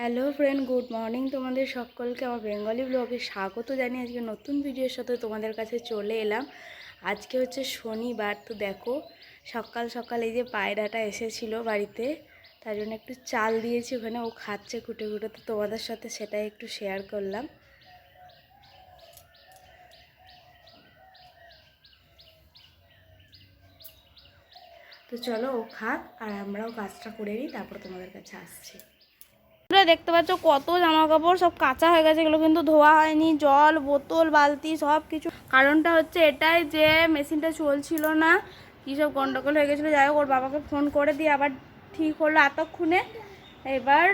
Hello friend, good morning. তোমাদের সকলকে আমার বেঙ্গলি ব্লগে স্বাগত জানিয়ে আজকে নতুন ভিডিওর সাথে তোমাদের কাছে চলে এলাম। আজকে হচ্ছে শনিবার। তো দেখো সকাল সকাল এই যে পায়রাটা এসেছিলো বাড়িতে, তার জন্য একটু চাল দিয়েছি, ওখানে ও খাচ্ছে কুটে কুটে। তো তোমাদের সাথে সেটাই একটু শেয়ার করলাম। তো চলো ও খাক আর আমরাও কাজটা করে নিই, তারপর তোমাদের কাছে আসছি। দেখতে পাচ্ছ কত জামা কাপড় সব কাঁচা হয়ে গেছে, এগুলো কিন্তু ধোয়া হয়নি। জল বোতল বালতি সব কিছু। কারণটা হচ্ছে এটাই যে মেশিনটা চলছিল না, কী সব গন্ডগোল হয়ে গেছিলো। যাই হোক, ওর বাবাকে ফোন করে দিয়ে আবার ঠিক হলো এতক্ষণে। এবার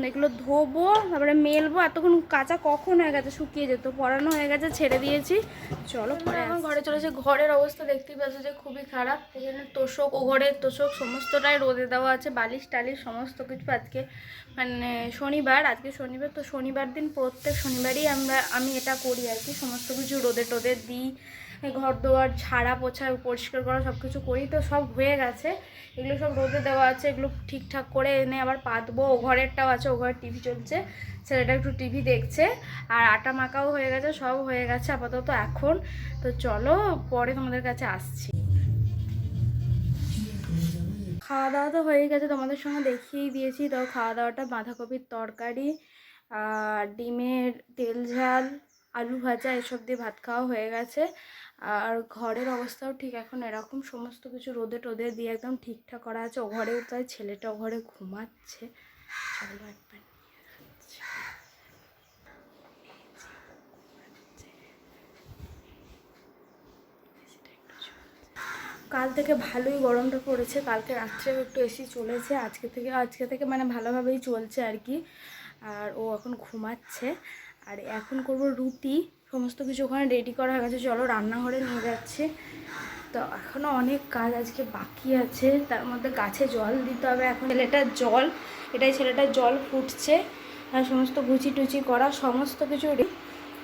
এগুলো ধোবো, তারপরে মেলবো। এতক্ষণ কাঁচা কখন হয়ে গেছে, শুকিয়ে যেত। পরানো হয়ে গেছে, ছেড়ে দিয়েছি। চলো পরে আমার ঘরে চলেছে। ঘরের অবস্থা দেখতেই পাচ্ছ যে খুবই খারাপ। এখানে তোষক, ও ঘরের তোষক সমস্তটাই রোদে দেওয়া আছে, বালিশ টালিশ সমস্ত কিছু। আজকে মানে শনিবার, আজকে শনিবার। তো শনিবার দিন প্রত্যেক শনিবারই আমি এটা করি আর কি, সমস্ত কিছু রোদে টোদে দিই, ঘর দোয়ার ঝাড়া পোছা পরিষ্কার করা সব কিছু করি। তো সব হয়ে গেছে, এগুলো সব রোদে দেওয়া আছে। এগুলো ঠিকঠাক করে এনে আবার পাতবো। ও ঘরেরটাও আছে, ও ঘরের টিভি চলছে, ছেলেটা একটু টিভি দেখছে। আর আটা মাখাও হয়ে গেছে, সব হয়ে গেছে আপাতত এখন। তো চলো পরে তোমাদের কাছে আসছি। খাওয়া দাওয়া তো হয়ে গেছে, তোমাদের সঙ্গে দেখিয়েই দিয়েছি। তো খাওয়া দাওয়াটা বাঁধাকপির তরকারি আর ডিমের তেল ঝাল, আলু ভাজা এসব দিয়ে ভাত খাওয়া হয়ে গেছে। আর ঘরের অবস্থাও ঠিক এখন এরকম, সমস্ত কিছু রোদে টোদে দিয়ে একদম ঠিকঠাক করা আছে। ও ঘরে তাই ছেলেটা ও ঘরে ঘুমাচ্ছে। চলো একবার কাল থেকে ভালোই গরমটা পড়েছে। কালকে রাত্রেও একটু এসি চলেছে, আজকে থেকে মানে ভালোভাবেই চলছে আর কি। আর ও এখন ঘুমাচ্ছে। আর এখন করব রুটি, সমস্ত কিছু ওখানে রেডি করা হয়ে গেছে। চলো রান্নাঘরে নিয়ে যাচ্ছে। তো এখনও অনেক কাজ আজকে বাকি আছে, তার মধ্যে গাছে জল দিতে হবে। এখন ছেলেটার জল ফুটছে, আর সমস্ত গুচি টুচি করা সমস্ত কিছু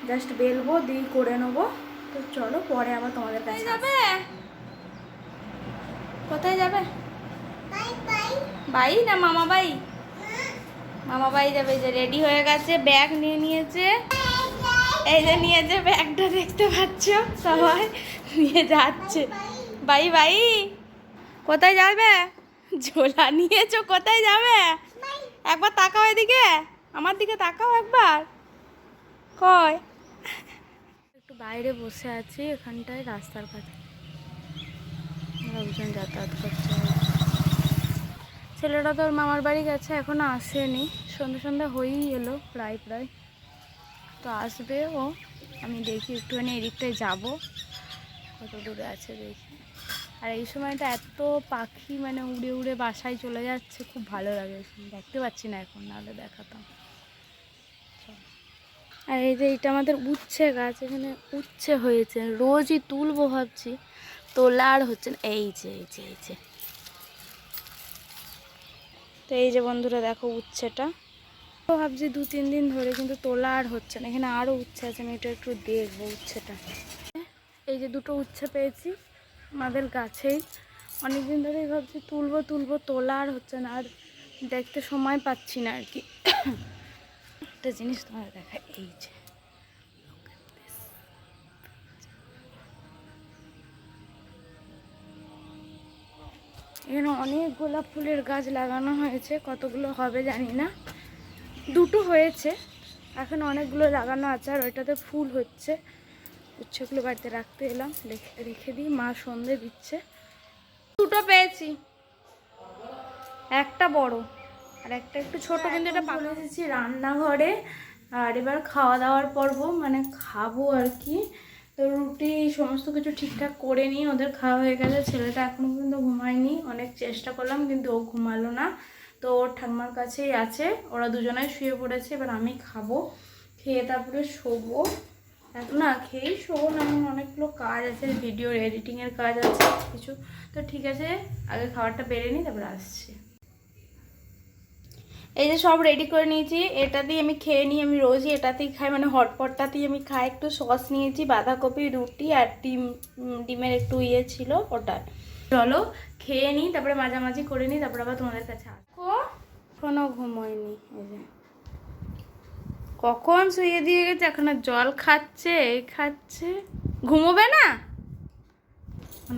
জাস্ট বেলবো দিয়ে করে নেবো। তো চলো পরে আবার তোমাদের কাছে যাবে। কোথায় যাবে? বাই না মামা বাই? মামা বাই যাবে। যে রেডি হয়ে গেছে, ব্যাগ নিয়ে নিয়েছে। এই যে নিয়েছে ব্যাগটা, দেখতে পাচ্ছ সবাই নিয়ে যাচ্ছে। Bye bye. কোথায় যাবে? ঝোলা নিয়েছো, কোথায় যাবে? একবার তাকাও এদিকে, আমার দিকে তাকাও একবার। কয় একটু বাইরে বসে আছি এখানটায়, রাস্তার কাছে লোকজন যাতায়াত করছে। ছেলেটা তো ওর মামার বাড়ি গেছে, এখনো আসেনি। সন্ধ্যা হয়েই এলো প্রায়। তো আসবে ও। আমি দেখি একটুখানি এদিকটায় যাবো, কত দূরে আছে দেখি। আর এই সময়টা এত পাখি মানে উড়ে উড়ে বাসায় চলে যাচ্ছে, খুব ভালো লাগে। দেখতে পাচ্ছি না এখন, নাহলে দেখাতাম। আর এই যে এটা আমাদের উচ্ছে গাছ, এখানে উচ্ছে হয়েছে, রোজই তুলবো ভাবছি, তোলা আর হচ্ছে না। এই যে তো এই যে বন্ধুরা দেখো উচ্ছেটা, তো ভাবছি 2-3 দিন ধরে, কিন্তু তোলা আর হচ্ছে না। এখানে আরও উচ্ছে আছে, আমি এটা একটু দেখবো উচ্ছেটা। এই যে 2টো উচ্ছে পেয়েছি আমাদের গাছেই, অনেকদিন ধরেই ভাবছি তুলবো, তোলা আর হচ্ছে না, আর দেখতে সময় পাচ্ছি না আর কি। একটা জিনিস তোমার দেখা, এই যে এখানে অনেক গোলাপ ফুলের গাছ লাগানো হয়েছে, কতগুলো হবে জানি না। 2টো হয়েছে, এখন অনেকগুলো লাগানো আছে। আর ওইটাতে ফুল হচ্ছে। উচ্ছেগুলো বাড়িতে রাখতে এলাম, রেখে দিই, মা সন্ধে দিচ্ছে। 2টো পেয়েছি, একটা বড় আর একটা একটু ছোট, কিন্তু এটা চলে এসেছি রান্নাঘরে। আর এবার খাওয়া দাওয়ার পর্ব, মানে খাবো আর কি। তো রুটি সমস্ত কিছু ঠিকঠাক করে নিই, ওদের খাওয়া হয়ে গেছে। ছেলেটা এখনো পর্যন্ত ঘুমায়নি, অনেক চেষ্টা করলাম কিন্তু ও ঘুমালো না। তো ওর ঠাম্মার কাছেই আছে, ওরা দুজনাই শুয়ে পড়েছে। এবার আমি খাবো, খেয়ে তারপরে শোবো। এখন না খেয়েই শোবো না, আমার অনেকগুলো কাজ আছে, ভিডিওর এডিটিংয়ের কাজ আছে কিছু। তো ঠিক আছে, আগে খাবারটা বেড়ে নিই, তারপরে আসছি। এই যে সব রেডি করে নিয়েছি, এটা দিয়ে আমি খেয়ে নিই। আমি রোজই এটাতেই খাই, মানে হটপটটাতেই আমি খাই। একটু সস নিয়েছি, বাঁধাকপি, রুটি আর ডিমের একটু ইয়ে ছিল ওটা। চলো খেয়ে নিই, তারপরে মাঝামাঝি করে নিই, তারপরে আবার তোমাদের কাছে আসবো। কোনো ঘুমোয়নি, এই যে কখন শুয়ে দিয়ে গেছে, এখন আর জল খাচ্ছে, এই খাচ্ছে। ঘুমোবে না?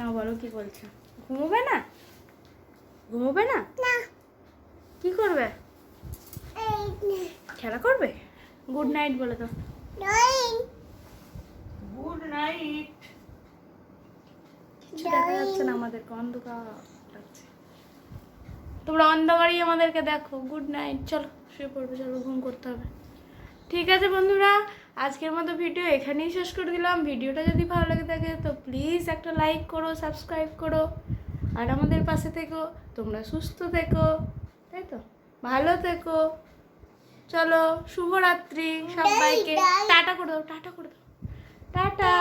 না বলো, কি বলছো? ঘুমোবে না? ঘুমোবে না? কি করবে? খেলা করবে? গুড নাইট বলে দাও। Good night. কিছু দেখা যাচ্ছে না, আমাদেরকে অন্ধকার লাগছে। তোমরা অন্ধকারই আমাদেরকে দেখো। গুড নাইট, চলো শুয়ে পড়বে, চলো ঘুম করতে হবে। ঠিক আছে বন্ধুরা, আজকের মতো ভিডিও এখানেই শেষ করে দিলাম। ভিডিওটা যদি ভালো লাগে থাকে তো প্লিজ একটা লাইক করো, সাবস্ক্রাইব করো, আর আমাদের পাশে থেকো। তোমরা সুস্থ থেকো, তাই তো, ভালো থেকো। চলো, শুভরাত্রি সবাইকে। টাটা করে দাও, টাটা করে দাও, টাটা।